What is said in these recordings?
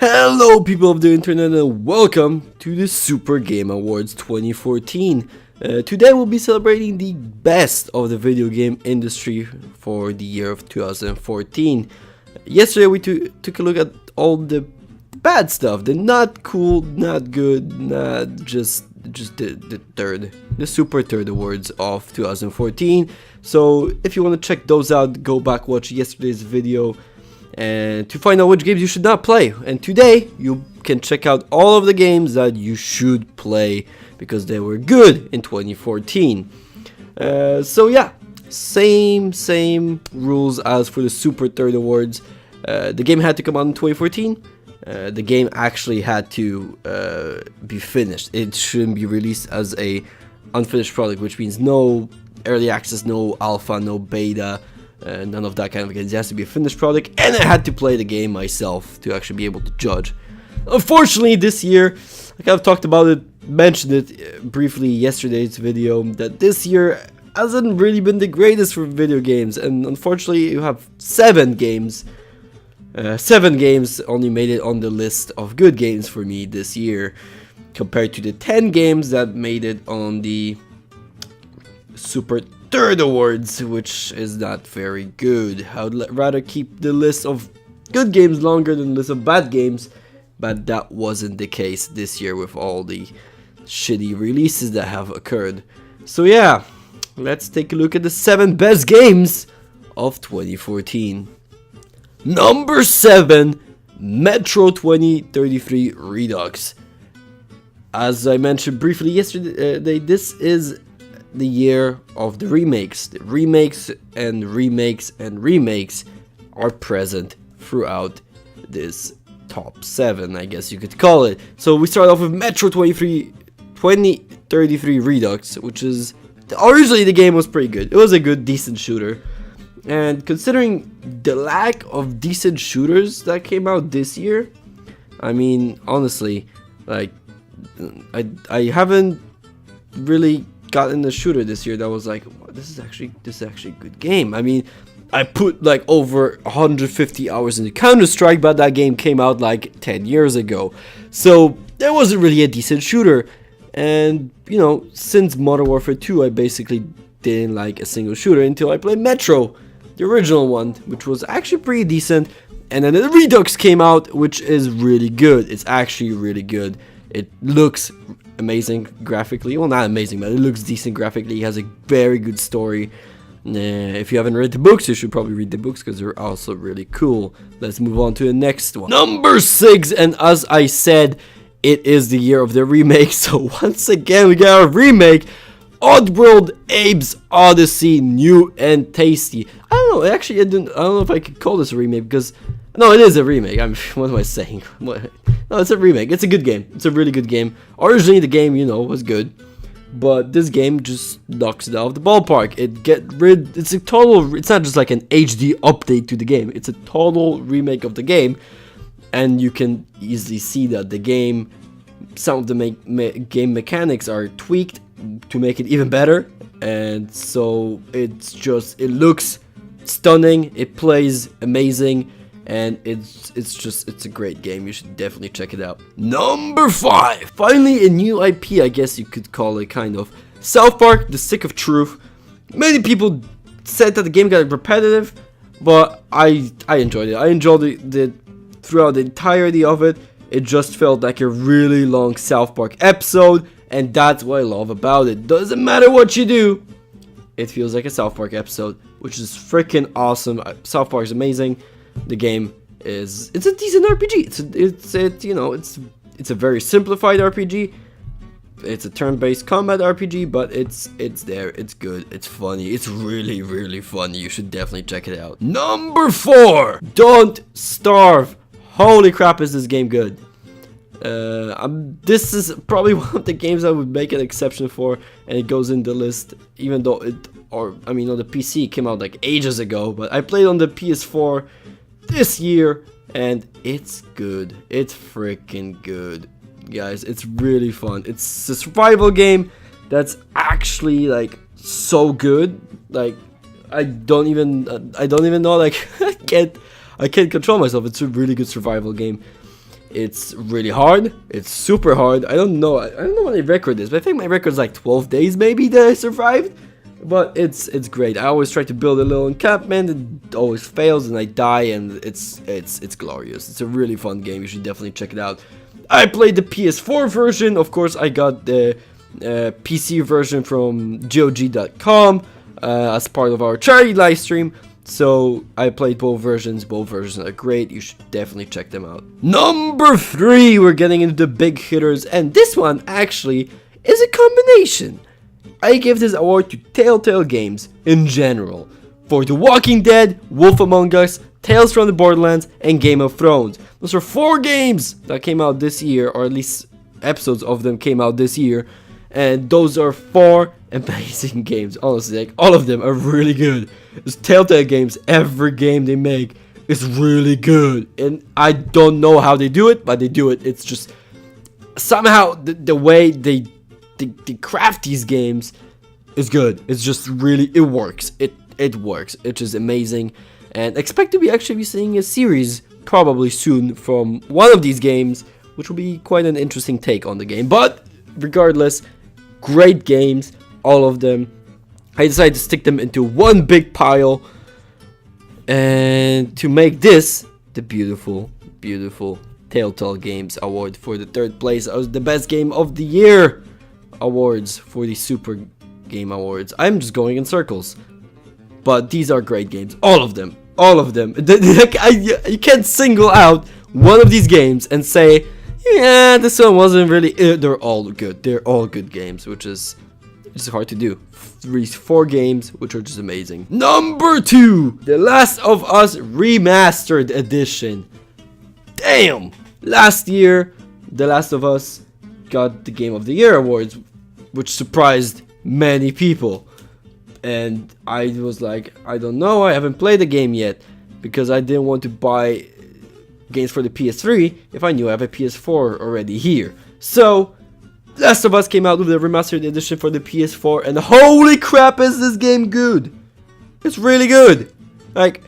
Hello people of the internet and welcome to the Super Game Awards 2014. Today we'll be celebrating the best of the video game industry for the year of 2014. Yesterday we took a look at all the bad stuff, the not cool, not good, not just the Super Third Awards of 2014. So if you want to check those out, go back, watch yesterday's video and to find out which games you should not play. And today you can check out all of the games that you should play because they were good in 2014. So yeah, same rules as for the Super Third Awards. The game had to come out in 2014. The game actually had to be finished. It shouldn't be released as a unfinished product, which means no early access, no alpha, no beta, none of that kind of games. It has to be a finished product, and I had to play the game myself to actually be able to judge. Unfortunately, this year, I kind of talked about it, mentioned it briefly yesterday's video, that this year hasn't really been the greatest for video games, and unfortunately, you have 7 games. 7 games only made it on the list of good games for me this year, compared to the 10 games that made it on the Super Third Awards, which is not very good. I would rather keep the list of good games longer than the list of bad games, but that wasn't the case this year with all the shitty releases that have occurred. So yeah, let's take a look at the 7 best games of 2014. Number 7, Metro 2033 Redux. As I mentioned briefly yesterday, this is the year of the remakes. The remakes and remakes and remakes are present throughout this top 7, I guess you could call it. So we start off with Metro 2033 Redux, which is originally the game was pretty good. It was a good, decent shooter. And considering the lack of decent shooters that came out this year, I mean, honestly, like, I haven't really gotten the shooter this year that was like, this is actually a good game. I mean, I put like over 150 hours into Counter-Strike, but that game came out like 10 years ago. So there wasn't really a decent shooter. And, you know, since Modern Warfare 2, I basically didn't like a single shooter until I played Metro, the original one, which was actually pretty decent. And then the Redux came out, which is really good. It's actually really good. It looks amazing graphically. Well, not amazing, but it looks decent graphically. It has a very good story. If you haven't read the books, you should probably read the books because they're also really cool. Let's move on to the next one. Number 6, and as I said, it is the year of the remake. So once again, we got a remake. Oddworld Abe's Odyssey, new and tasty. I don't know. Actually, I don't know if I could call this a remake because no, it is a remake. What am I saying? No, it's a remake. It's a good game. It's a really good game. Originally, the game, you know, was good, but this game just knocks it out of the ballpark. It's a total. It's not just like an HD update to the game. It's a total remake of the game, and you can easily see that the game, some of the game mechanics are tweaked to make it even better, and so it looks stunning. It plays amazing. And it's a great game. You should definitely check it out. Number 5, finally a new IP, I guess you could call it, kind of. South Park: The Stick of Truth. Many people said that the game got repetitive, but I enjoyed it. I enjoyed the throughout the entirety of it. It just felt like a really long South Park episode, and that's what I love about it. Doesn't matter what you do, it feels like a South Park episode, which is freaking awesome. South Park is amazing. The game it's a decent RPG. It's a very simplified RPG. It's a turn-based combat RPG, but it's there. It's good. It's funny. It's really funny. You should definitely check it out. Number 4, Don't Starve. Holy crap, is this game good? This is probably one of the games I would make an exception for, and it goes in the list, even though on the PC came out like ages ago, but I played on the PS4 this year, and it's good. It's freaking good, guys. It's really fun. It's a survival game that's actually like so good. Like I don't even know. Like I can't control myself. It's a really good survival game. It's really hard. It's super hard. I don't know what my record is, but I think my record is like 12 days maybe that I survived. But it's great. I always try to build a little encampment. It always fails and I die, and it's glorious. It's a really fun game. You should definitely check it out. I played the PS4 version. Of course, I got the PC version from GOG.com as part of our charity live stream. So I played both versions. Both versions are great. You should definitely check them out. Number 3, we're getting into the big hitters, and this one actually is a combination. I give this award to Telltale Games in general for The Walking Dead, Wolf Among Us, Tales from the Borderlands, and Game of Thrones. Those are 4 games that came out this year, or at least episodes of them came out this year, and those are 4 amazing games. Honestly, like, all of them are really good. It's Telltale Games. Every game they make is really good, and I don't know how they do it, but they do it. It's just somehow the way they craft these games is good. It's just really, it works. It works. It's just amazing, and expect to actually be seeing a series probably soon from one of these games, which will be quite an interesting take on the game. But regardless, great games, all of them. I decided to stick them into one big pile and to make this the beautiful Telltale Games award for the 3rd place as the best game of the year awards for the Super Game Awards. I'm just going in circles, but these are great games, all of them. You can't single out one of these games and say, yeah, this one wasn't really. They're all good. They're all good games, which is it's hard to do. 4 games which are just amazing. Number 2, The Last of Us Remastered Edition. Damn! Last year, The Last of Us got the Game of the Year awards, which surprised many people. And I was like, I don't know, I haven't played the game yet, because I didn't want to buy games for the PS3 if I knew I have a PS4 already here. So Last of Us came out with a remastered edition for the PS4, and holy crap, is this game good! It's really good. Like,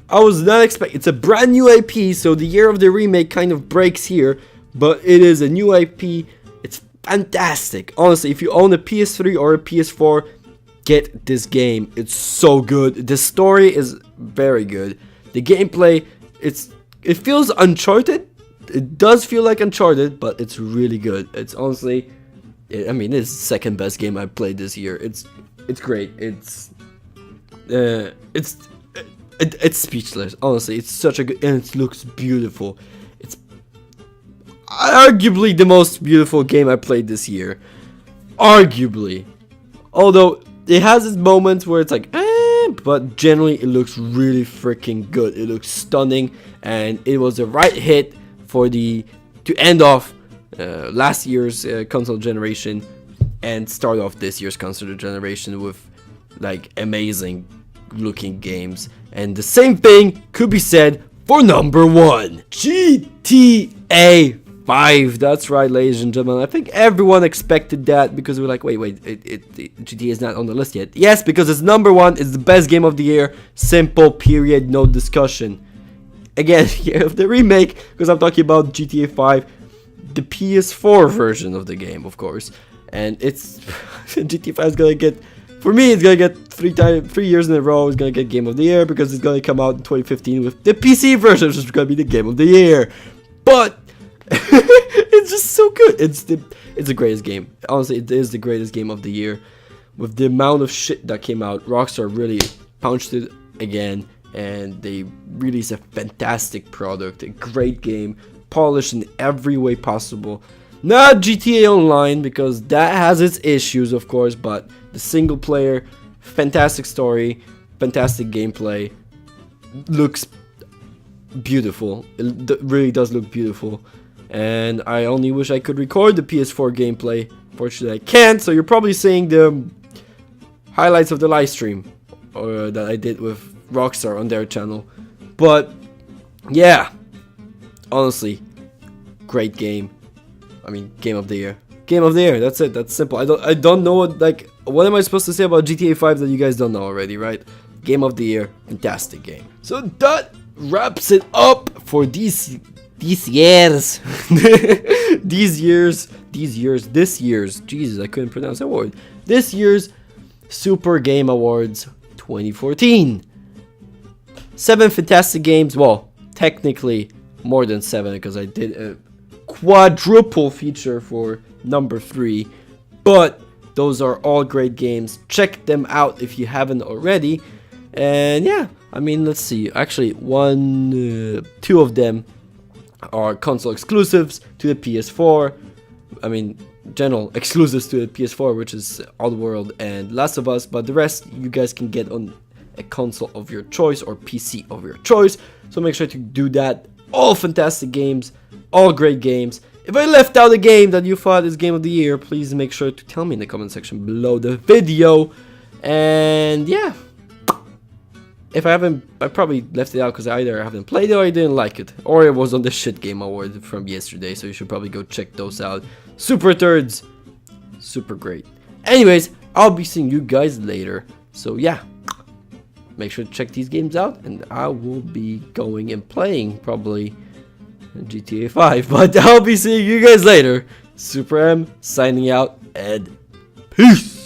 I was not expecting. It's a brand new IP, so the year of the remake kind of breaks here, but it is a new IP. It's fantastic. Honestly, if you own a PS3 or a PS4, get this game. It's so good. The story is very good. The gameplay, it feels Uncharted. It does feel like Uncharted, but it's really good. It's honestly, I mean, it's the 2nd best game I've played this year. It's great. It's speechless. Honestly, it's such a good, and it looks beautiful. It's arguably the most beautiful game I played this year. Arguably, although it has its moments where it's like, but generally it looks really freaking good. It looks stunning, and it was the right hit for to end off last year's console generation and start off this year's console generation with like amazing looking games. And the same thing could be said for number 1, GTA 5. That's right, ladies and gentlemen. I think everyone expected that, because we're like, wait, GTA is not on the list yet. Yes, because it's number 1. It's the best game of the year. Simple, period, no discussion. Again, of the remake, because I'm talking about GTA 5, the PS4 version of the game, of course. And it's GTA 5 is gonna get, for me, it's gonna get 3 years in a row. It's gonna get Game of the Year, because it's gonna come out in 2015 with the PC version, which is gonna be the Game of the Year. But it's just so good. It's the greatest game. Honestly, it is the greatest game of the year. With the amount of shit that came out, Rockstar really pounced it again, and they released a fantastic product, a great game, polished in every way possible. Not GTA Online, because that has its issues, of course, but the single player, fantastic story, fantastic gameplay, looks beautiful. It really does look beautiful. And I only wish I could record the PS4 gameplay. Fortunately, I can't, so you're probably seeing the highlights of the live stream that I did with Rockstar on their channel. But yeah, honestly, great game. I mean, Game of the Year. Game of the Year. That's it. That's simple. I don't know what am I supposed to say about GTA 5 that you guys don't know already, right? Game of the Year. Fantastic game. So that wraps it up for these These years, this year's, Jesus, I couldn't pronounce that word. This year's Super Game Awards 2014. 7 fantastic games. Well, technically more than 7 because I did a quadruple feature for number 3. But those are all great games. Check them out if you haven't already. And yeah, I mean, let's see. Actually, 2 of them are console exclusives to the PS4. I mean, general exclusives to the PS4, which is Oddworld and Last of Us. But the rest you guys can get on a console of your choice or PC of your choice. So make sure to do that. All fantastic games, all great games. If I left out a game that you thought is Game of the Year, please make sure to tell me in the comment section below the video. And yeah, if I haven't, I probably left it out because either I haven't played it or I didn't like it, or it was on the Shit Game Award from yesterday, so you should probably go check those out. Super turds, super great. Anyways, I'll be seeing you guys later, so yeah, make sure to check these games out, and I will be going and playing probably GTA 5, but I'll be seeing you guys later. Super M signing out, and peace!